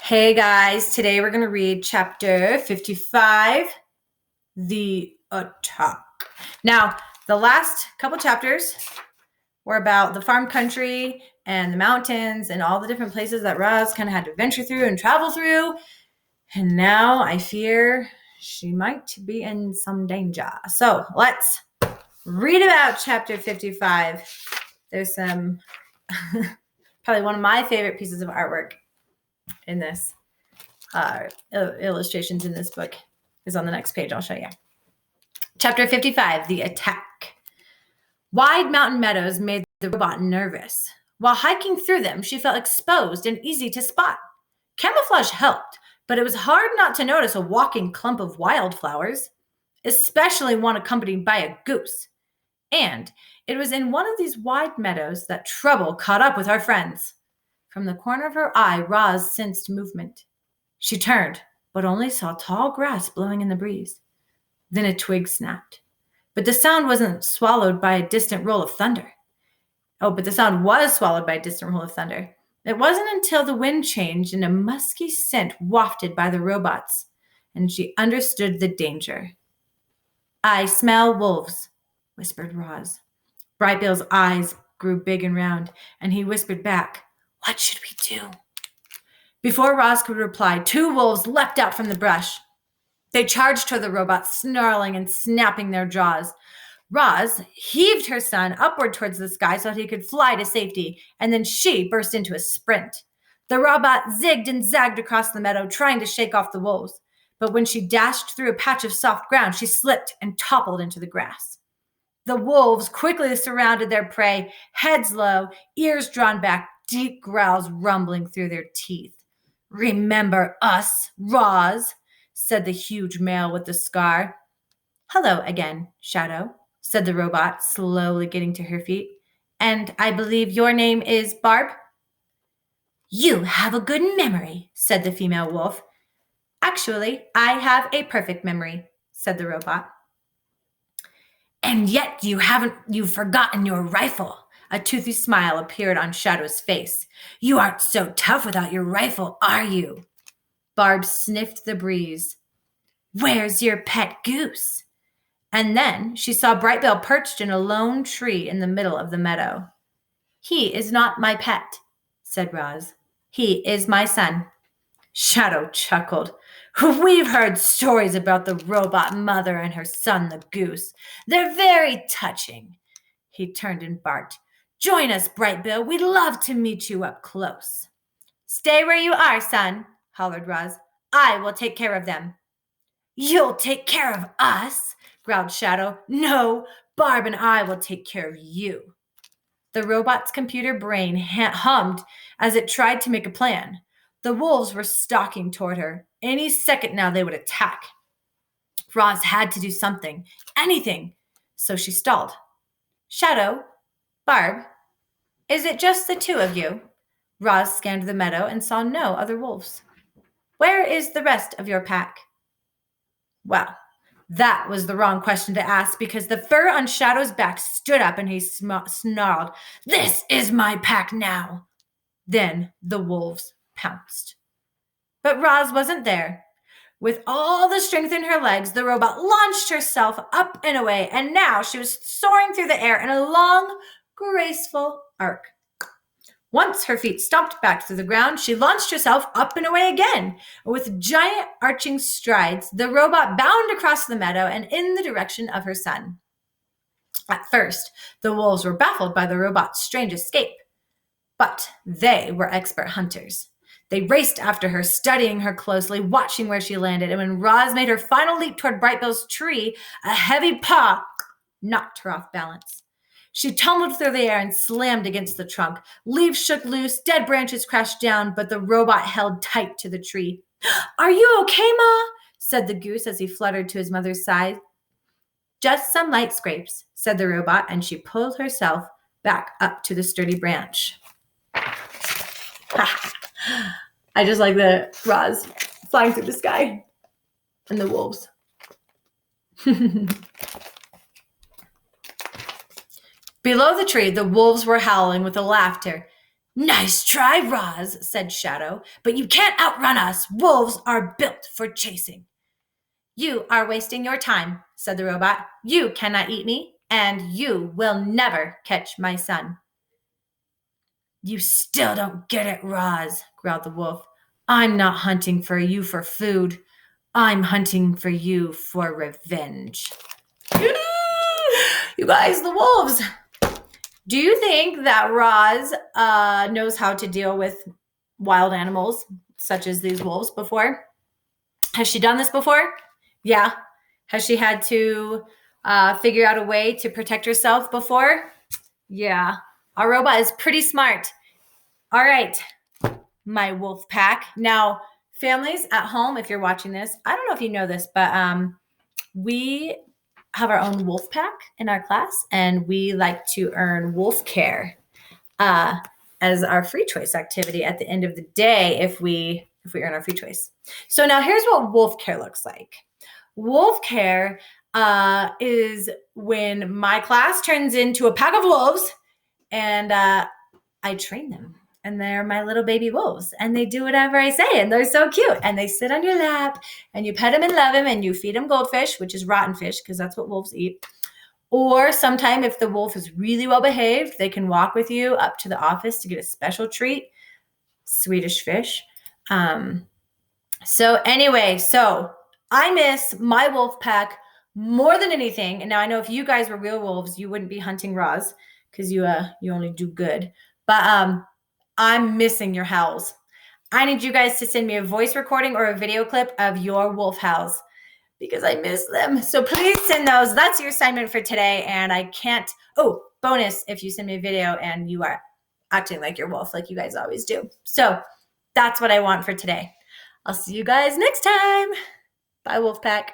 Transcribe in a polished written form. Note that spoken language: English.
Hey guys, today we're going to read chapter 55, The Attack. Now, the last couple chapters were about the farm country and the mountains and all the different places that Roz kind of had to venture through and travel through. And now I fear she might be in some danger. So let's read about chapter 55. There's some, probably one of my favorite pieces of artwork in this. Illustrations in this book is on the next page. I'll show you. Chapter 55, The Attack. Wide mountain meadows made the robot nervous. While hiking through them, she felt exposed and easy to spot. Camouflage helped, but it was hard not to notice a walking clump of wildflowers, especially one accompanied by a goose. And it was in one of these wide meadows that trouble caught up with our friends. From the corner of her eye, Roz sensed movement. She turned, but only saw tall grass blowing in the breeze. Then a twig snapped. But the sound wasn't swallowed by a distant roll of thunder. But the sound was swallowed by a distant roll of thunder. It wasn't until the wind changed and a musky scent wafted by the robots, and she understood the danger. "I smell wolves," whispered Roz. Brightbill's eyes grew big and round, and he whispered back, "What should we do?" Before Roz could reply, two wolves leapt out from the brush. They charged toward the robot, snarling and snapping their jaws. Roz heaved her son upward towards the sky so that he could fly to safety, and then she burst into a sprint. The robot zigged and zagged across the meadow, trying to shake off the wolves. But when she dashed through a patch of soft ground, she slipped and toppled into the grass. The wolves quickly surrounded their prey, heads low, ears drawn back, deep growls rumbling through their teeth. "Remember us, Roz," said the huge male with the scar. "Hello again, Shadow," said the robot, slowly getting to her feet. "And I believe your name is Barb?" "You have a good memory," said the female wolf. "Actually, I have a perfect memory," said the robot. "And yet you've forgotten your rifle." A toothy smile appeared on Shadow's face. "You aren't so tough without your rifle, are you?" Barb sniffed the breeze. "Where's your pet goose?" And then she saw Brightbill perched in a lone tree in the middle of the meadow. "He is not my pet," said Roz. "He is my son." Shadow chuckled. "We've heard stories about the robot mother and her son, the goose. They're very touching." He turned and barked. "Join us, Brightbill. We'd love to meet you up close." "Stay where you are, son," hollered Roz. "I will take care of them." "You'll take care of us," growled Shadow. "No, Barb and I will take care of you." The robot's computer brain hummed as it tried to make a plan. The wolves were stalking toward her. Any second now they would attack. Roz had to do something, anything, so she stalled. "Shadow, Barb, is it just the two of you?" Roz scanned the meadow and saw no other wolves. "Where is the rest of your pack?" Well, that was the wrong question to ask because the fur on Shadow's back stood up and he snarled, "This is my pack now." Then the wolves pounced. But Roz wasn't there. With all the strength in her legs, the robot launched herself up and away, and now she was soaring through the air in a long, graceful arc. Once her feet stomped back to the ground, she launched herself up and away again. With giant arching strides, the robot bounded across the meadow and in the direction of her son. At first, the wolves were baffled by the robot's strange escape, but they were expert hunters. They raced after her, studying her closely, watching where she landed, and when Roz made her final leap toward Brightbill's tree, a heavy paw knocked her off balance. She tumbled through the air and slammed against the trunk. Leaves shook loose, dead branches crashed down, but the robot held tight to the tree. "Are you okay, Ma?" said the goose as he fluttered to his mother's side. "Just some light scrapes," said the robot, and she pulled herself back up to the sturdy branch. I just like the Roz flying through the sky and the wolves. Below the tree, the wolves were howling with a laughter. Nice try, Roz, said Shadow, but you can't outrun us. Wolves are built for chasing. You are wasting your time, said the robot. You cannot eat me, and you will never catch my son. You still don't get it, Roz, growled the wolf. I'm not hunting for you for food. I'm hunting for you for revenge. You guys, the wolves. Do you think that Roz knows how to deal with wild animals such as these wolves before? Has she done this before? Yeah. Has she had to figure out a way to protect herself before? Yeah. Our robot is pretty smart. All right, my wolf pack. Now, families at home, if you're watching this, I don't know if you know this, but we have our own wolf pack in our class, and we like to earn wolf care as our free choice activity at the end of the day if we earn our free choice. So now here's what wolf care looks like. Wolf care is when my class turns into a pack of wolves, and I train them. And they're my little baby wolves, and they do whatever I say, and they're so cute. And they sit on your lap, and you pet them and love them, and you feed them goldfish, which is rotten fish, because that's what wolves eat. Or sometime if the wolf is really well behaved, they can walk with you up to the office to get a special treat, Swedish fish. So I miss my wolf pack more than anything. And now I know if you guys were real wolves, you wouldn't be hunting Roz because you only do good. But I'm missing your howls. I need you guys to send me a voice recording or a video clip of your wolf howls because I miss them. So please send those. That's your assignment for today. And I can't, bonus if you send me a video and you are acting like your wolf, like you guys always do. So that's what I want for today. I'll see you guys next time. Bye, Wolfpack.